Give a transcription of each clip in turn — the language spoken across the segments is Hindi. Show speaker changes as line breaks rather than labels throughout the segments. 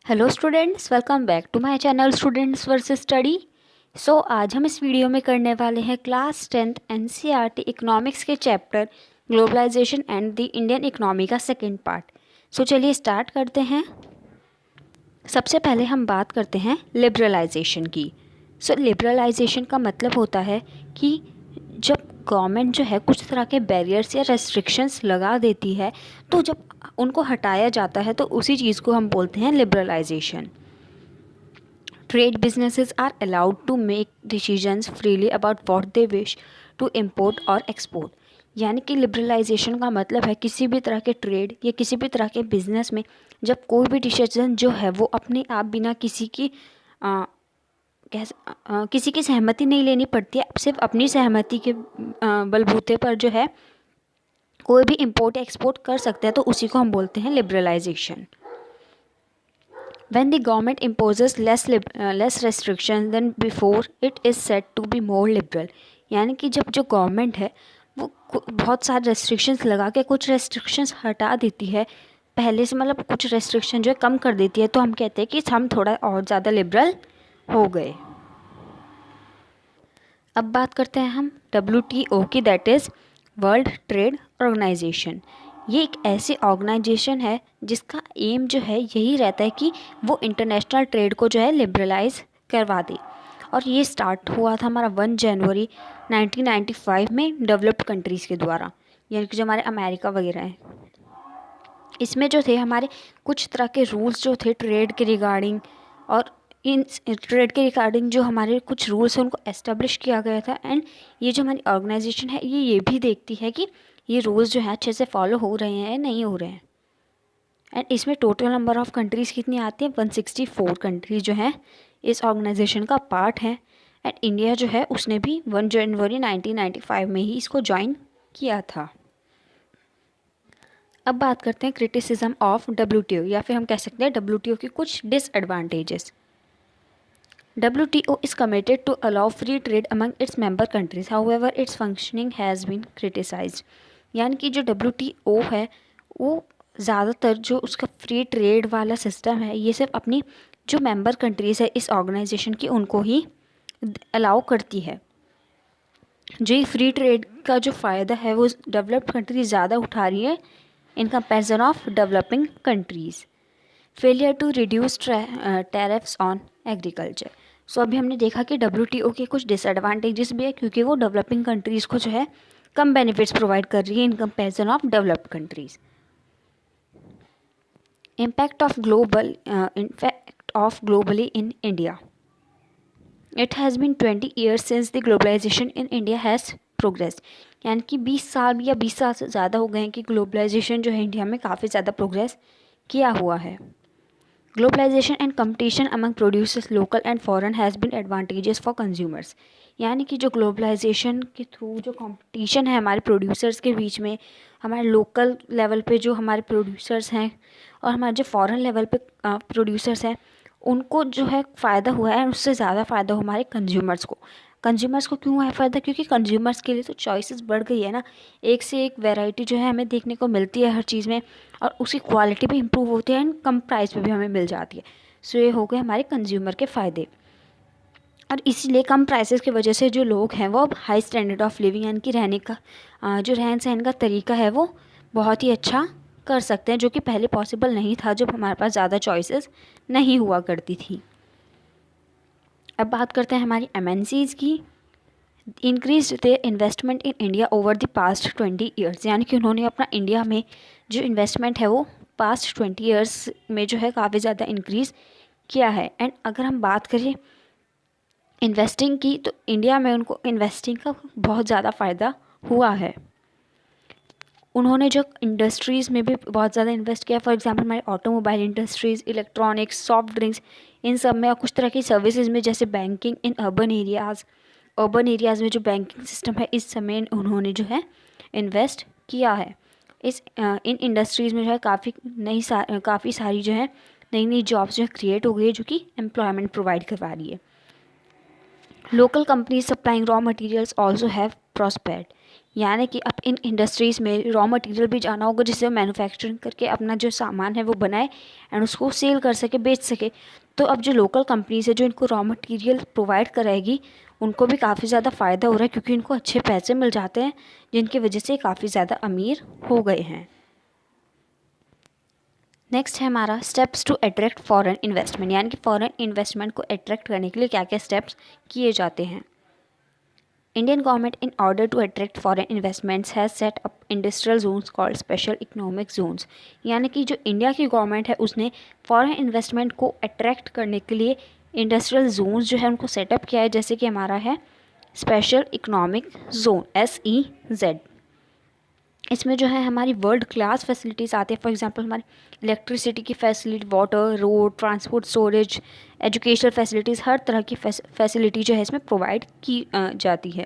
Hello students, welcome back to my channel students versus study. आज हम इस वीडियो में करने वाले हैं क्लास 10th एनसीईआरटी इकोनॉमिक्स के chapter globalisation and the Indian economy का सेकंड पार्ट। चलिए स्टार्ट करते हैं। सबसे पहले हम बात करते हैं लिबरलाइजेशन की। लिबरलाइजेशन का मतलब होता है कि जब गवर्नमेंट जो है कुछ तरह के बैरियर्स या रेस्ट्रिक्शंस लगा देती है, तो जब उनको हटाया जाता है तो उसी चीज़ को हम बोलते हैं liberalisation. Trade businesses are allowed to make decisions freely about what they wish to import और एक्सपोर्ट। यानी कि लिबरलाइजेशन का मतलब है किसी भी तरह के ट्रेड या किसी भी तरह के बिजनेस में जब कोई भी डिसीजन जो है वो अपने आप बिना किसी की सहमति नहीं लेनी पड़ती है, सिर्फ अपनी सहमति के बलबूते पर जो है कोई भी इम्पोर्ट या एक्सपोर्ट कर सकते हैं, तो उसी को हम बोलते हैं liberalisation. When the government imposes less restrictions than before, it is said to be more liberal। यानी कि जब जो गवर्नमेंट है वो बहुत सारे रेस्ट्रिक्शंस लगा के कुछ रेस्ट्रिक्शंस हटा देती है पहले से, मतलब कुछ रेस्ट्रिक्शन जो है कम कर देती है, तो हम कहते हैं कि हम थोड़ा और ज़्यादा लिबरल हो गए। अब बात करते हैं हम WTO की, that is world trade organisation. ये एक ऐसी ऑर्गेनाइजेशन है जिसका एम जो है यही रहता है कि वो इंटरनेशनल ट्रेड को जो है लिबरलाइज करवा दे। और ये स्टार्ट हुआ था हमारा 1 जनवरी 1995 में डेवलप्ड कंट्रीज़ के द्वारा, यानी कि जो हमारे अमेरिका वगैरह हैं। इसमें जो थे हमारे कुछ तरह के रूल्स जो थे ट्रेड के रिगार्डिंग, और इन ट्रेड के रिगार्डिंग जो हमारे कुछ रूल्स हैं उनको एस्टेब्लिश किया गया था। एंड ये जो हमारी ऑर्गेनाइजेशन है ये भी देखती है कि ये रूल्स जो है अच्छे से फॉलो हो रहे हैं या नहीं हो रहे हैं। एंड इसमें टोटल नंबर ऑफ़ कंट्रीज़ कितनी आती है, 164 कंट्रीज जो हैं इस ऑर्गेनाइजेशन का पार्ट है। एंड इंडिया जो है उसने भी 1 जनवरी 1995 में ही इसको ज्वाइन किया था। अब बात करते हैं क्रिटिसिज्म ऑफ WTO, या फिर हम कह सकते हैं WTO की कुछ disadvantages. WTO is committed to allow free trade among its member countries. However, its functioning has been criticized। यानी कि जो WTO है वो ज़्यादातर जो उसका फ्री ट्रेड वाला सिस्टम है ये सिर्फ अपनी जो मेंबर कंट्रीज़ है इस ऑर्गेनाइजेशन की उनको ही अलाउ करती है। जो ये फ्री ट्रेड का जो फ़ायदा है वो डेवलप्ड कंट्रीज ज़्यादा उठा रही है in comparison of developing countries. Failure to reduce tariffs on agriculture. अभी हमने देखा कि WTO के कुछ डिसएडवांटेजेस भी है क्योंकि वो डेवलपिंग कंट्रीज़ को जो है कम बेनिफिट्स प्रोवाइड कर रही है in comparison of developed countries. Impact of globally in India. It has been 20 years since the globalisation in India has progress. यानी कि 20 साल या 20 साल से ज़्यादा हो गए हैं कि ग्लोबलाइजेशन जो है इंडिया में काफ़ी ज़्यादा प्रोग्रेस किया हुआ है। Globalisation and competition among producers local and foreign has been advantages for consumers. यानी कि जो ग्लोबलाइजेशन के थ्रू जो कंपटीशन है हमारे प्रोड्यूसर्स के बीच में, हमारे लोकल लेवल पे जो हमारे प्रोड्यूसर्स हैं और हमारे जो फॉरेन लेवल पे प्रोड्यूसर्स हैं उनको जो है फ़ायदा हुआ है, उससे ज़्यादा फ़ायदा हो हमारे कंज्यूमर्स को क्यों है फ़ायदा, क्योंकि कंज्यूमर्स के लिए तो चॉइसेस बढ़ गई है ना। एक से एक वैरायटी जो है हमें देखने को मिलती है हर चीज़ में, और उसकी क्वालिटी भी इम्प्रूव होती है एंड कम प्राइस पे भी हमें मिल जाती है। ये हो गए हमारे कंज्यूमर के फ़ायदे। और इसीलिए कम प्राइसेस की वजह से जो लोग हैं वो अब हाई स्टैंडर्ड ऑफ लिविंग यानी कि रहने का जो रहन सहन का तरीका है वो बहुत ही अच्छा कर सकते हैं, जो कि पहले पॉसिबल नहीं था जब हमारे पास ज़्यादा चॉइसेस नहीं हुआ करती थी। अब बात करते हैं हमारी MNCs की। Increase their investment in India over the past 20 years. यानी कि उन्होंने अपना इंडिया में जो इन्वेस्टमेंट है वो पास्ट 20 ईयर्स में जो है काफ़ी ज़्यादा इंक्रीज़ किया है। एंड अगर हम बात करें इन्वेस्टिंग की तो इंडिया में उनको इन्वेस्टिंग का बहुत ज़्यादा फ़ायदा हुआ है। उन्होंने जो इंडस्ट्रीज़ में भी बहुत ज़्यादा इन्वेस्ट किया, फॉर एग्जांपल हमारे automobile industries, electronics, soft drinks, इन सब में, और कुछ तरह की सर्विसेज में जैसे बैंकिंग इन अर्बन एरियाज़ में जो बैंकिंग सिस्टम है इस समय उन्होंने जो है इन्वेस्ट किया है। इन इंडस्ट्रीज़ में जो है काफ़ी सारी जो है नई जॉब्स जो है क्रिएट हो गई है, जो कि एम्प्लॉयमेंट प्रोवाइड करवा रही है। Local companies supplying raw materials also have prospered. यानी कि अब इन इंडस्ट्रीज़ में रॉ मटेरियल भी जाना होगा जिससे मैन्युफैक्चरिंग करके अपना जो सामान है वो बनाए एंड उसको सेल कर सके, बेच सके। तो अब जो लोकल कंपनीज़ है जो इनको रॉ मटेरियल प्रोवाइड कराएगी उनको भी काफ़ी ज़्यादा फ़ायदा हो रहा है, क्योंकि इनको अच्छे पैसे मिल जाते हैं जिनकी वजह से काफ़ी ज़्यादा अमीर हो गए हैं। नेक्स्ट है हमारा steps to attract foreign investment, यानी कि फॉरेन इन्वेस्टमेंट को अट्रैक्ट करने के लिए क्या क्या स्टेप्स किए जाते हैं। Indian government in order to attract foreign investments has set up industrial zones called special economic zones, यानी कि जो इंडिया की गवर्नमेंट है उसने फॉरेन इन्वेस्टमेंट को अट्रैक्ट करने के लिए इंडस्ट्रियल जोन्स जो है उनको सेटअप किया है, जैसे कि हमारा है स्पेशल इकोनॉमिक जोन SEZ। इसमें जो है हमारी वर्ल्ड क्लास फैसिलिटीज़ आती है। फॉर एग्जांपल हमारी इलेक्ट्रिसिटी की facility, water, road, transport, storage, educational facilities, हर तरह की फैसिलिटी जो है इसमें प्रोवाइड की जाती है।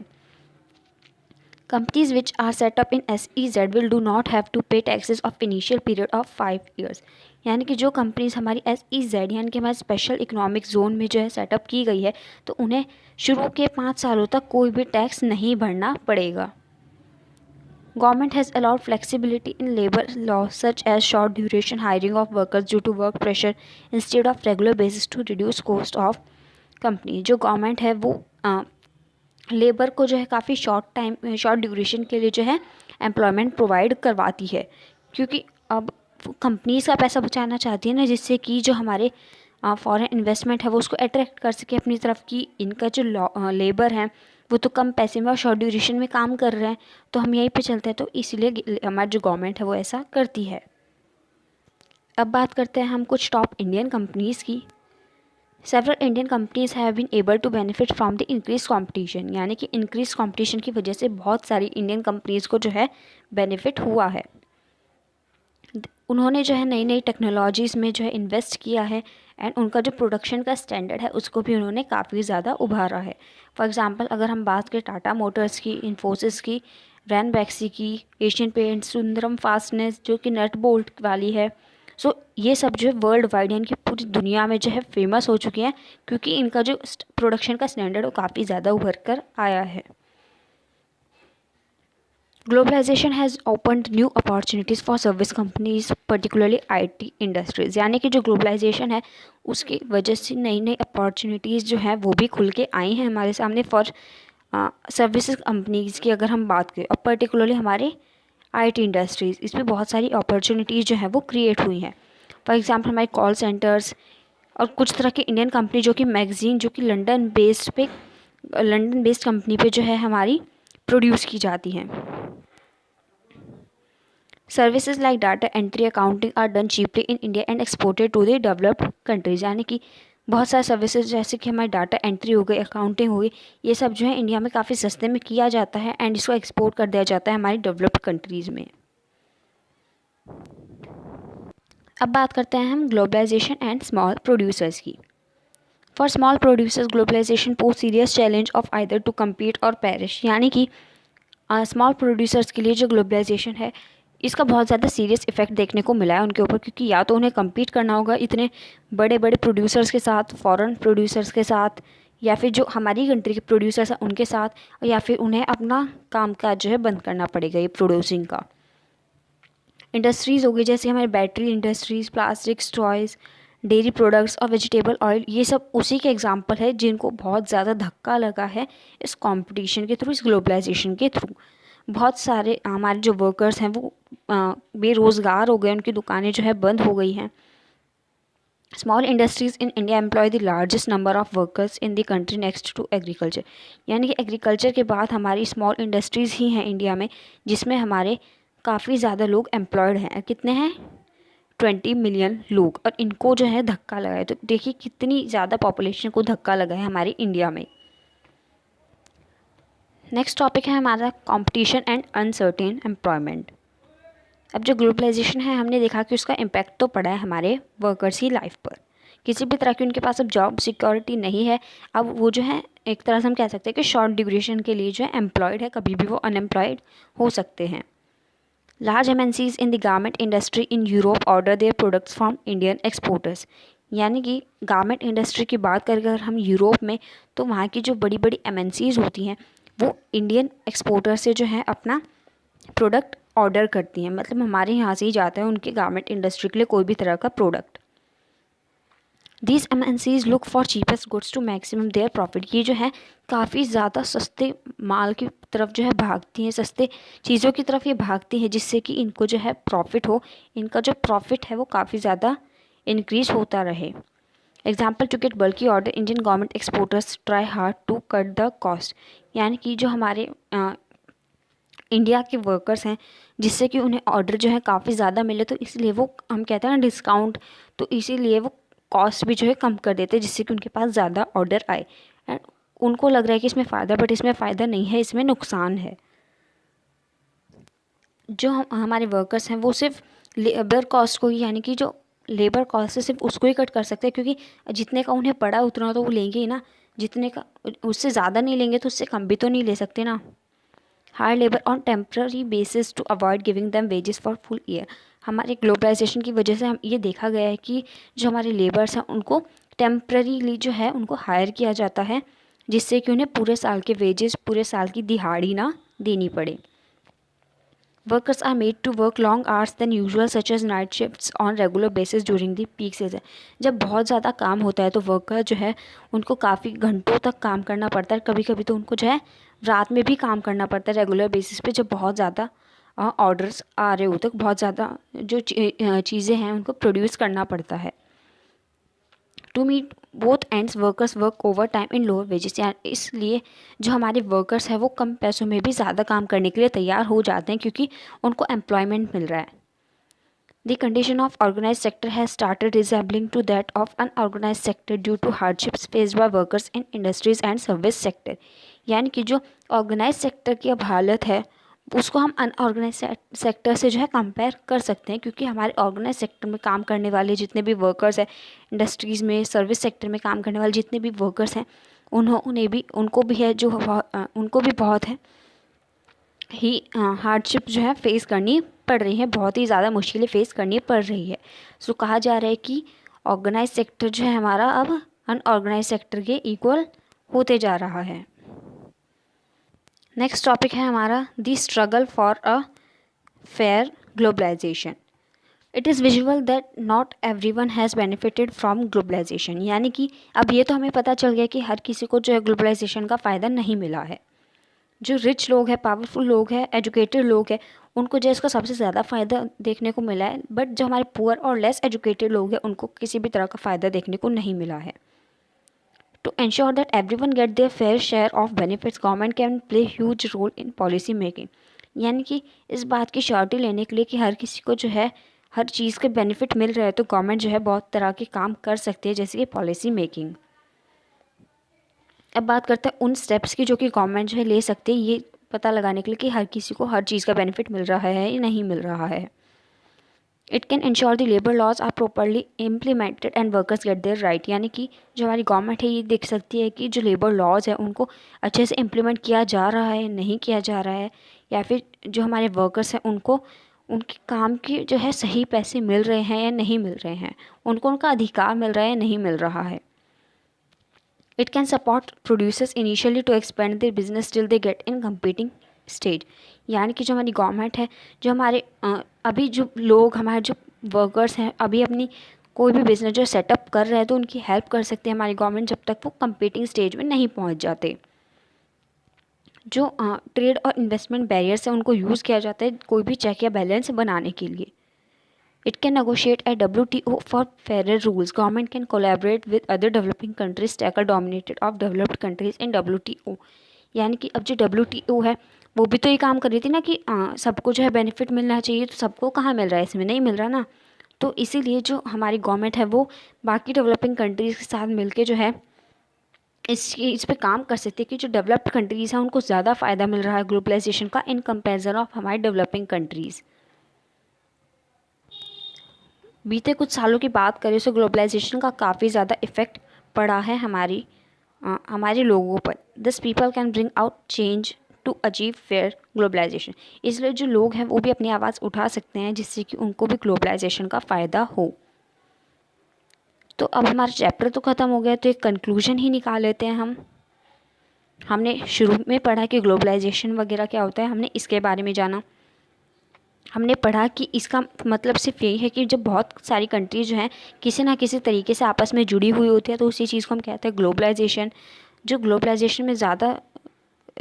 Companies which are set up in SEZ will do not have to pay taxes of initial period of 5 years, यानी कि जो कंपनीज हमारी SEZ यानी कि हमारे स्पेशल इकोनॉमिक जोन में जो है सेटअप की गई है तो उन्हें शुरू के 5 सालों तक कोई भी टैक्स नहीं भरना पड़ेगा। Government has allowed flexibility in labor laws such as short duration hiring of workers due to work pressure instead of regular basis to reduce cost of company। जो गवर्नमेंट है वो लेबर को जो है काफ़ी शॉर्ट ड्यूरेशन के लिए जो है एम्प्लॉयमेंट प्रोवाइड करवाती है, क्योंकि अब कंपनीज का पैसा बचाना चाहती है ना, जिससे कि जो हमारे फॉरेन इन्वेस्टमेंट है वो उसको अट्रैक्ट कर सके अपनी तरफ की। इनका जो लेबर है वो तो कम पैसे में और शॉर्ट ड्यूरेशन में काम कर रहे हैं, तो हम यहीं पे चलते हैं, तो इसलिए हमारी जो गवर्नमेंट है वो ऐसा करती है। अब बात करते हैं हम कुछ टॉप इंडियन कंपनीज़ की। Several Indian companies have been able to benefit from the increase competition, यानी कि इंक्रीज कॉम्पिटिशन की वजह से बहुत सारी इंडियन कंपनीज़ को जो है बेनिफिट हुआ है। उन्होंने जो है नई नई टेक्नोलॉजीज़ में जो है इन्वेस्ट किया है एंड उनका जो प्रोडक्शन का स्टैंडर्ड है उसको भी उन्होंने काफ़ी ज़्यादा उभारा है। फॉर एग्जांपल अगर हम बात करें टाटा मोटर्स की, इन्फोसिस की, रैनबैक्सी की, एशियन पेंट्स, सुंदरम फास्टनेस जो कि नट बोल्ट वाली है, सो ये सब जो है वर्ल्ड वाइड यानी कि पूरी दुनिया में जो है फेमस हो चुकी हैं, क्योंकि इनका जो प्रोडक्शन का स्टैंडर्ड वो काफ़ी ज़्यादा उभर कर आया है। Globalisation has opened new opportunities for service companies particularly IT industries, यानी कि जो ग्लोबलाइजेशन है उसकी वजह से नई नई अपॉर्चुनिटीज़ जो हैं वो भी खुल के आई हैं हमारे सामने फॉर सर्विसेज कंपनीज़ की अगर हम बात करें, और पर्टिकुलरली हमारे IT इंडस्ट्रीज़, इसमें बहुत सारी अपॉर्चुनिटीज़ जो हैं वो क्रिएट हुई हैं। फॉर एग्जांपल हमारे कॉल सेंटर्स और कुछ तरह की इंडियन कंपनी जो कि मैगज़ीन जो कि लंदन बेस्ड कंपनी पे जो है हमारी प्रोड्यूस की जाती हैं। Services like data entry, accounting are done cheaply in India and exported to the developed countries, यानी कि बहुत सारे सर्विसेज जैसे कि हमारी डाटा एंट्री हो गई, अकाउंटिंग हो गई, ये सब जो है इंडिया में काफ़ी सस्ते में किया जाता है एंड इसको एक्सपोर्ट कर दिया जाता है हमारी डेवलप्ड कंट्रीज़ में। अब बात करते हैं हम ग्लोबलाइजेशन एंड स्मॉल प्रोड्यूसर्स की। For small producers globalisation poses serious challenge of either to compete or perish, यानी कि स्मॉल प्रोड्यूसर्स के लिए जो ग्लोबलाइजेशन है इसका बहुत ज़्यादा सीरियस इफेक्ट देखने को मिला है उनके ऊपर, क्योंकि या तो उन्हें कम्पीट करना होगा इतने बड़े बड़े प्रोड्यूसर्स के साथ, फॉरेन प्रोड्यूसर्स के साथ, या फिर जो हमारी कंट्री के प्रोड्यूसर्स हैं उनके साथ, या फिर उन्हें अपना कामकाज जो है बंद करना पड़ेगा ये प्रोड्यूसिंग का। इंडस्ट्रीज़ हो गई जैसे हमारे battery industries, plastics, toys, dairy products और वेजिटेबल ऑयल, ये सब उसी के एग्जांपल है जिनको बहुत ज़्यादा धक्का लगा है इस कंपटीशन के थ्रू, इस ग्लोबलाइजेशन के थ्रू। बहुत सारे हमारे जो वर्कर्स हैं वो बेरोज़गार हो गए, उनकी दुकानें जो है बंद हो गई हैं। Small industries in India employ the largest number of workers in the country next to agriculture, यानी कि एग्रीकल्चर के बाद हमारी स्मॉल इंडस्ट्रीज़ ही हैं इंडिया में जिसमें हमारे काफ़ी ज़्यादा लोग एम्प्लॉयड हैं। कितने हैं? 20 मिलियन लोग, और इनको जो है धक्का लगा है, तो देखिए कितनी ज़्यादा पॉपुलेशन को धक्का लगा है हमारी इंडिया में। नेक्स्ट टॉपिक है हमारा कंपटीशन एंड अनसर्टेन एम्प्लॉयमेंट। अब जो ग्लोबलाइजेशन है हमने देखा कि उसका इम्पैक्ट तो पड़ा है हमारे वर्कर्स की लाइफ पर, किसी भी तरह की उनके पास अब जॉब सिक्योरिटी नहीं है। अब वो जो है एक तरह से हम कह सकते हैं कि शॉर्ट ड्यूरेशन के लिए जो है एम्प्लॉयड है, कभी भी वो अनएम्प्लॉयड हो सकते हैं। Large MNCs in the garment industry in Europe order their products from Indian exporters, यानी कि गारमेंट इंडस्ट्री की बात करें अगर हम यूरोप में, तो वहाँ की जो बड़ी बड़ी MNCs होती हैं वो इंडियन एक्सपोर्टर से जो है अपना प्रोडक्ट ऑर्डर करती हैं, मतलब हमारे यहाँ से ही जाता है उनके गारमेंट इंडस्ट्री के लिए कोई भी तरह का product. These MNCs look for cheapest goods to maximum their profit। ये जो है काफ़ी ज़्यादा सस्ते माल की तरफ जो है भागती हैं, सस्ते चीज़ों की तरफ ये भागती हैं जिससे कि इनको जो है प्रॉफिट हो, इनका जो प्रॉफिट है वो काफ़ी ज़्यादा इंक्रीज होता रहे। Example to get bulk order Indian government exporters try hard to cut the cost. यानी कि जो हमारे इंडिया के वर्कर्स हैं जिससे कि उन्हें ऑर्डर जो है काफ़ी ज़्यादा मिले, तो इसलिए वो हम कहते हैं ना डिस्काउंट, तो इसीलिए वो कॉस्ट भी जो है कम कर देते हैं जिससे कि उनके पास ज़्यादा ऑर्डर आए। एंड उनको लग रहा है कि इसमें फ़ायदा, बट इसमें फ़ायदा नहीं है, इसमें नुकसान है। जो हमारे वर्कर्स हैं वो सिर्फ लेबर कॉस्ट को ही, यानी कि जो लेबर कॉस्ट है सिर्फ उसको ही कट कर सकते हैं, क्योंकि जितने का उन्हें पड़ा उतना तो वो लेंगे ही ना, जितने का उससे ज़्यादा नहीं लेंगे तो उससे कम भी तो नहीं ले सकते ना। Hire labour on temporary basis to avoid giving them wages for full year. हमारे ग्लोबलाइजेशन की वजह से हम ये देखा गया है कि जो हमारे लेबर्स हैं उनको टेम्प्ररीली जो है उनको हायर किया जाता है जिससे कि उन्हें पूरे साल के वेजेस, पूरे साल की दिहाड़ी ना देनी पड़े। Workers are made to work long hours than usual such as night shifts on regular basis during the peak season. जब बहुत ज़्यादा काम होता है तो वर्कर जो है उनको काफ़ी घंटों तक काम करना पड़ता है, कभी कभी तो उनको जो है रात में भी काम करना पड़ता है रेगुलर बेसिस पे, जब बहुत ज़्यादा ऑर्डर्स आ रहे होते, बहुत ज़्यादा जो चीज़ें हैं उनको प्रोड्यूस करना पड़ता है। To meet both ends workers work overtime in lower wages. इसलिए जो हमारे वर्कर्स हैं वो कम पैसों में भी ज़्यादा काम करने के लिए तैयार हो जाते हैं क्योंकि उनको एम्प्लॉयमेंट मिल रहा है। The condition of organise sector has started resembling to that of unorganise sector due to hardships faced by workers in industries and service sector. यानी कि जो ऑर्गेनाइज सेक्टर की अब हालत है उसको हम अनऑर्गेनाइज सेक्टर से जो है कंपेयर कर सकते हैं, क्योंकि हमारे ऑर्गेनाइज सेक्टर में काम करने वाले जितने भी वर्कर्स हैं, इंडस्ट्रीज़ में, सर्विस सेक्टर में काम करने वाले जितने भी वर्कर्स हैं, उनको भी है जो उनको भी बहुत है ही हार्डशिप जो है फेस करनी पड़ रही है, बहुत ही ज़्यादा मुश्किलें फेस करनी पड़ रही है। सो कहा जा रहा है कि ऑर्गेनाइज सेक्टर जो है हमारा अब अनऑर्गेनाइज सेक्टर के इक्वल होते जा रहा है। नेक्स्ट टॉपिक है हमारा the struggle for a fair globalisation. It is visual that not everyone has benefited from globalisation. यानी कि अब ये तो हमें पता चल गया कि हर किसी को जो है ग्लोबलाइजेशन का फ़ायदा नहीं मिला है। जो रिच लोग हैं, पावरफुल लोग हैं, एजुकेटेड लोग हैं, उनको जो इसका सबसे ज़्यादा फ़ायदा देखने को मिला है, बट जो हमारे पुअर और लेस एजुकेटेड लोग हैं उनको किसी भी तरह का फ़ायदा देखने को नहीं मिला है। To ensure that everyone get their fair share of benefits, government can play huge role in policy making। यानी कि इस बात की श्योरिटी लेने के लिए कि हर किसी को जो है हर चीज़ के बेनिफिट मिल रहा है, तो गवर्नमेंट जो है बहुत तरह के काम कर सकती है, जैसे कि पॉलिसी मेकिंग। अब बात करते हैं उन स्टेप्स की जो कि गवर्नमेंट जो है ले सकती है ये पता लगाने के लिए कि हर किसी को हर चीज़ का बेनिफिट मिल रहा है या नहीं मिल रहा है। It can ensure the labour laws are properly implemented and workers get their right. यानी कि जो हमारी गवर्नमेंट है ये देख सकती है कि जो लेबर लॉज है उनको अच्छे से इम्प्लीमेंट किया जा रहा है, नहीं किया जा रहा है, या फिर जो हमारे वर्कर्स हैं उनको उनके काम के जो है सही पैसे मिल रहे हैं या नहीं मिल रहे हैं, उनको उनका अधिकार मिल रहा है या नहीं मिल रहा है। It can support producers initially to expand their business till they get in competing stage. यानी कि जो हमारी गवर्नमेंट है, जो हमारे अभी जो लोग हमारे जो वर्कर्स हैं अभी अपनी कोई भी बिजनेस जो सेटअप कर रहे हैं तो उनकी हेल्प कर सकते हैं हमारी गवर्नमेंट जब तक वो कम्पीटिंग स्टेज में नहीं पहुंच जाते। जो ट्रेड और इन्वेस्टमेंट बैरियर्स हैं उनको यूज़ किया जाता है कोई भी चेक या बैलेंस बनाने के लिए। It can negotiate at WTO for fairer rules. Government can collaborate with other developing countries tackle dominated of developed countries in WTO। यानी कि अब जो WTO है वो भी तो ये काम कर रही थी ना कि सबको जो है बेनिफिट मिलना चाहिए, तो सबको कहाँ मिल रहा है, इसमें नहीं मिल रहा ना। तो इसीलिए जो हमारी गवर्नमेंट है वो बाकी डेवलपिंग कंट्रीज़ के साथ मिलके जो है इस पे काम कर सकती है कि जो डेवलप्ड कंट्रीज़ हैं उनको ज़्यादा फ़ायदा मिल रहा है ग्लोबलाइजेशन का इन कंपेरिजन ऑफ हमारी डेवलपिंग कंट्रीज़। बीते कुछ सालों की बात करें तो ग्लोबलाइजेशन का काफ़ी ज़्यादा इफ़ेक्ट पड़ा है हमारे लोगों पर। This people can bring out change to achieve fair globalisation. इसलिए जो लोग हैं वो भी अपनी आवाज़ उठा सकते हैं जिससे कि उनको भी ग्लोबलाइजेशन का फ़ायदा हो। तो अब हमारा चैप्टर तो ख़त्म हो गया, तो एक कंक्लूजन ही निकाल लेते हैं हम। हमने शुरू में पढ़ा कि ग्लोबलाइजेशन वगैरह क्या होता है, हमने इसके बारे में जाना। हमने पढ़ा कि इसका मतलब सिर्फ यही है कि जब बहुत सारी कंट्रीज जो हैं किसी ना किसी तरीके से आपस में जुड़ी हुई होती है तो उसी चीज़ को हम कहते हैं ग्लोबलाइजेशन। जो ग्लोबलाइजेशन में ज़्यादा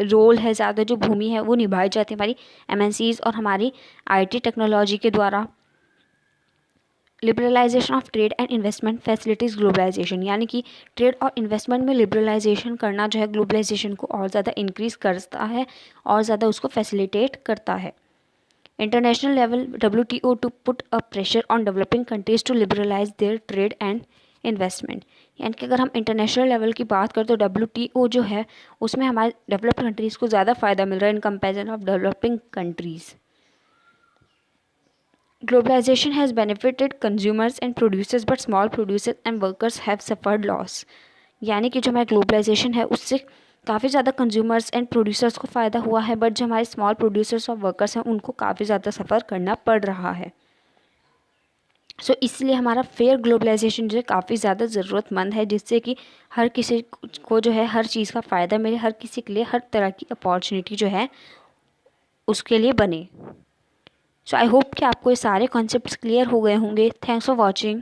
रोल है, ज़्यादा जो भूमि है वो निभाई जाती है हमारी एमएनसीज और हमारी आईटी टेक्नोलॉजी के द्वारा। Liberalisation of trade and investment facilities globalisation, यानी कि ट्रेड और इन्वेस्टमेंट में लिबरलाइजेशन करना जो है ग्लोबलाइजेशन को और ज़्यादा इंक्रीज़ करता है और ज़्यादा उसको फैसिलिटेट करता है। International level WTO to put a pressure on developing countries to liberalise their trade and investment, यानी कि अगर हम इंटरनेशनल लेवल की बात करें तो WTO जो है उसमें हमारे डेवलप्ड कंट्रीज़ को ज़्यादा फ़ायदा मिल रहा है in comparison of developing countries. Globalization has benefited consumers and producers, but small producers and workers have suffered loss। यानी कि जो हमारा ग्लोबलाइजेशन है उससे काफ़ी ज़्यादा कंज्यूमर्स एंड प्रोड्यूसर्स को फ़ायदा हुआ है, बट जो हमारे स्मॉल प्रोड्यूसर्स और वर्कर्स हैं उनको काफ़ी ज़्यादा सफ़र करना पड़ रहा है। सो इसलिए हमारा फेयर ग्लोबलाइजेशन जो है काफ़ी ज़्यादा ज़रूरतमंद है, जिससे कि हर किसी को जो है हर चीज़ का फ़ायदा मिले, हर किसी के लिए हर तरह की अपॉर्चुनिटी जो है उसके लिए बने। सो आई होप कि आपको ये सारे कॉन्सेप्ट्स क्लियर हो गए होंगे। Thanks for watching.